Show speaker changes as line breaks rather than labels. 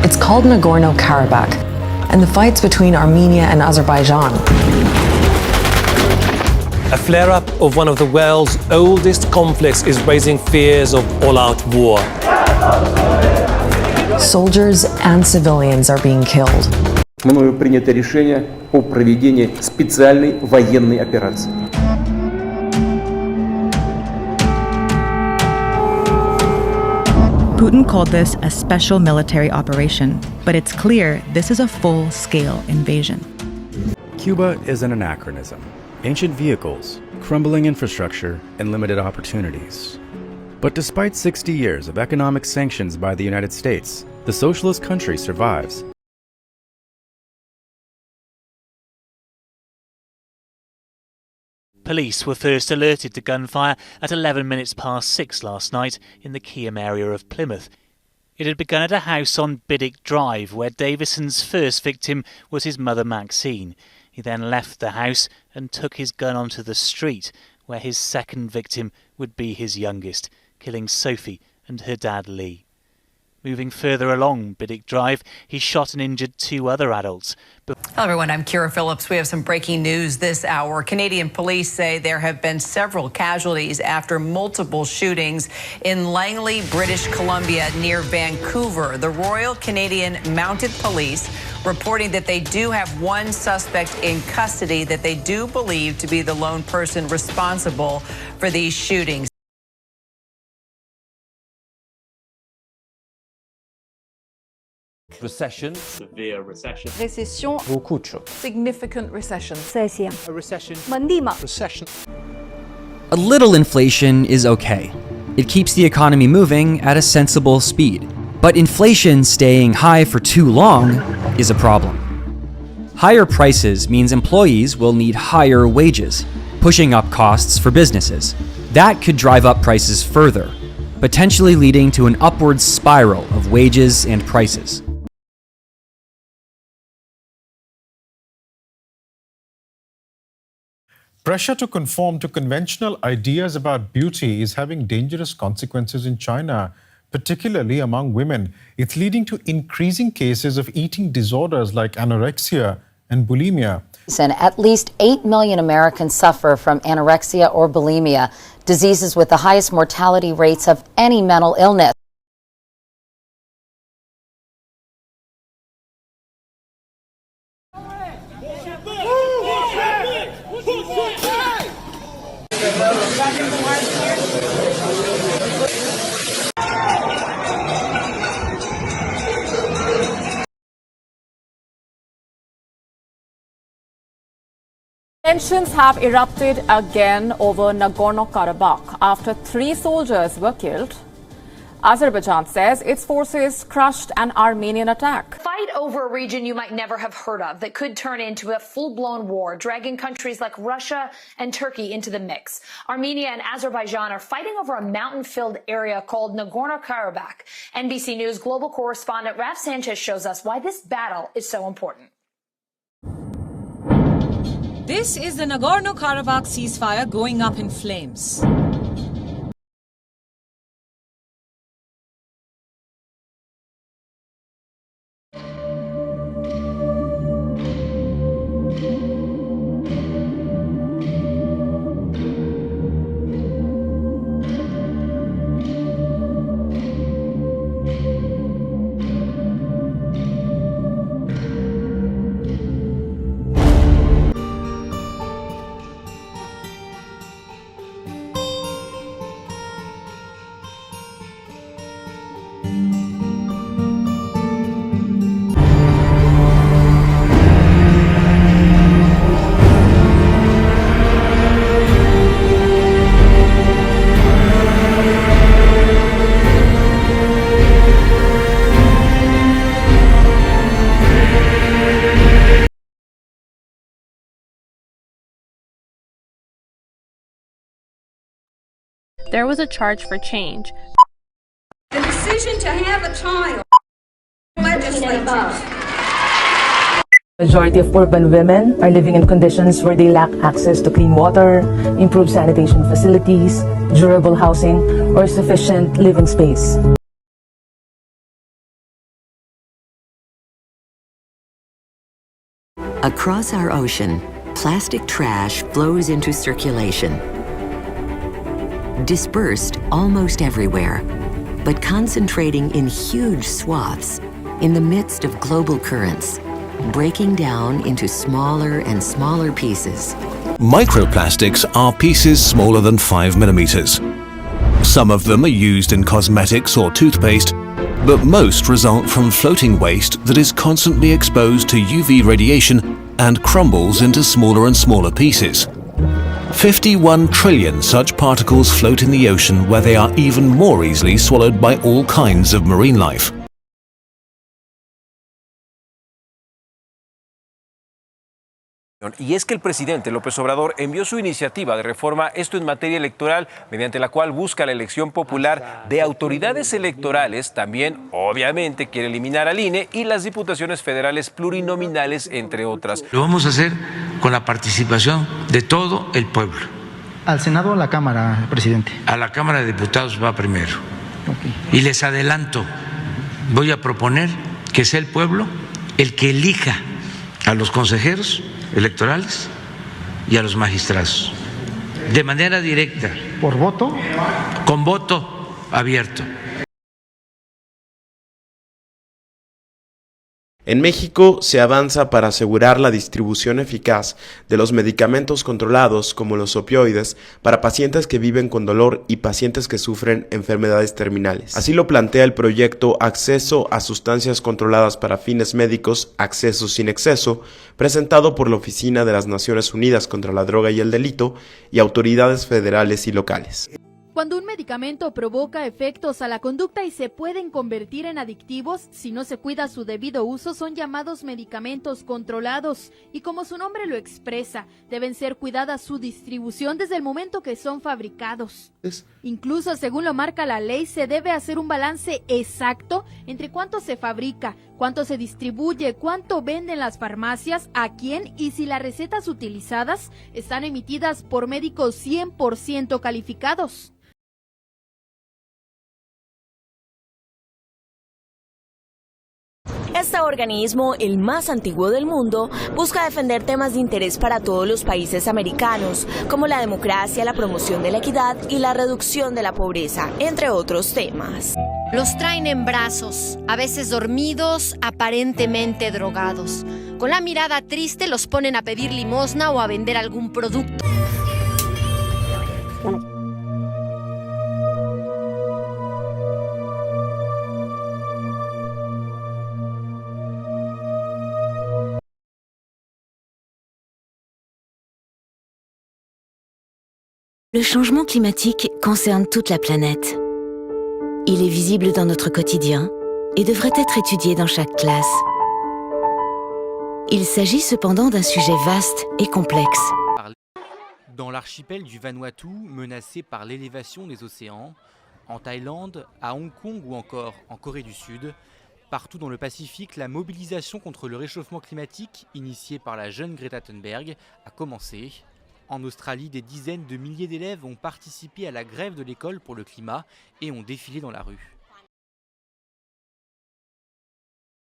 It's called Nagorno-Karabakh, and the fight's between Armenia and Azerbaijan.
A flare-up of one of the world's oldest conflicts is raising fears of all-out war.
Soldiers and civilians are being killed.
Мною принято решение о проведении специальной военной операции.
Putin called this a special military operation, but it's clear this is a full-scale invasion.
Cuba is an anachronism. Ancient vehicles, crumbling infrastructure, and limited opportunities. But despite 60 years of economic sanctions by the United States, the socialist country survives.
Police were first alerted to gunfire at 11 minutes past 6 last night in the Keyham area of Plymouth. It had begun at a house on Biddick Drive, where Davison's first victim was his mother Maxine. He then left the house and took his gun onto the street, where his second victim would be his youngest, killing Sophie and her dad Lee. Moving further along Biddick Drive, he shot and injured 2 other adults.
Hello, everyone. I'm Kira Phillips. We have some breaking news this hour. Canadian police say there have been several casualties after multiple shootings in Langley, British Columbia, near Vancouver. The Royal Canadian Mounted Police reporting that they do have one suspect in custody that they do believe to be the lone person responsible for these shootings.
Recession.
Severe recession.
Récession.
Beaucoup de choses.
Significant recession.
A recession.
Mandima.
Recession.
A little inflation is okay. It keeps the economy moving at a sensible speed. But inflation staying high for too long is a problem. Higher prices means employees will need higher wages, pushing up costs for businesses. That could drive up prices further, potentially leading to an upward spiral of wages and prices.
Pressure to conform to conventional ideas about beauty is having dangerous consequences in China, particularly among women. It's leading to increasing cases of eating disorders like anorexia and bulimia.
And at least 8 million Americans suffer from anorexia or bulimia, diseases with the highest mortality rates of any mental illness.
Tensions have erupted again over Nagorno-Karabakh after 3 soldiers were killed. Azerbaijan says its forces crushed an Armenian attack.
Fight over a region you might never have heard of that could turn into a full-blown war, dragging countries like Russia and Turkey into the mix. Armenia and Azerbaijan are fighting over a mountain-filled area called Nagorno-Karabakh. NBC News global correspondent Raf Sanchez shows us why this battle is so important.
This is the Nagorno-Karabakh ceasefire going up in flames.
There was a charge for change.
The decision to have a child legislatures.
Majority of urban women are living in conditions where they lack access to clean water, improved sanitation facilities, durable housing, or sufficient living space.
Across our ocean, plastic trash flows into circulation, dispersed almost everywhere, but concentrating in huge swaths in the midst of global currents, breaking down into smaller and smaller pieces.
Microplastics are pieces smaller than 5 millimeters. Some of them are used in cosmetics or toothpaste, but most result from floating waste that is constantly exposed to UV radiation and crumbles into smaller and smaller pieces. 51 trillion such particles float in the ocean, where they are even more easily swallowed by all kinds of marine life.
Y es que el presidente López Obrador envió su iniciativa de reforma, esto en materia electoral, mediante la cual busca la elección popular de autoridades electorales. También, obviamente, quiere eliminar al INE y las diputaciones federales plurinominales, entre otras.
Lo vamos a hacer con la participación de todo el pueblo.
¿Al Senado o a la Cámara, presidente?
A la Cámara de Diputados va primero. Y les adelanto, voy a proponer que sea el pueblo el que elija a los consejeros electorales y a los magistrados, de manera directa.
¿Por voto?
Con voto abierto.
En México se avanza para asegurar la distribución eficaz de los medicamentos controlados como los opioides para pacientes que viven con dolor y pacientes que sufren enfermedades terminales. Así lo plantea el proyecto Acceso a Sustancias Controladas para Fines Médicos, Acceso sin Exceso, presentado por la Oficina de las Naciones Unidas contra la Droga y el Delito y autoridades federales y locales.
Cuando un medicamento provoca efectos a la conducta y se pueden convertir en adictivos, si no se cuida su debido uso, son llamados medicamentos controlados. Y como su nombre lo expresa, deben ser cuidadas su distribución desde el momento que son fabricados. Incluso, según lo marca la ley, se debe hacer un balance exacto entre cuánto se fabrica, cuánto se distribuye, cuánto venden las farmacias, a quién y si las recetas utilizadas están emitidas por médicos 100% calificados.
Este organismo, el más antiguo del mundo, busca defender temas de interés para todos los países americanos, como la democracia, la promoción de la equidad y la reducción de la pobreza, entre otros temas.
Los traen en brazos, a veces dormidos, aparentemente drogados. Con la mirada triste los ponen a pedir limosna o a vender algún producto.
Le changement climatique concerne toute la planète. Il est visible dans notre quotidien et devrait être étudié dans chaque classe. Il s'agit cependant d'un sujet vaste et complexe.
Dans l'archipel du Vanuatu, menacé par l'élévation des océans, en Thaïlande, à Hong Kong ou encore en Corée du Sud, partout dans le Pacifique, la mobilisation contre le réchauffement climatique, initiée par la jeune Greta Thunberg, a commencé. En Australie, des dizaines de milliers d'élèves ont participé à la grève de l'école pour le climat et ont défilé dans la rue.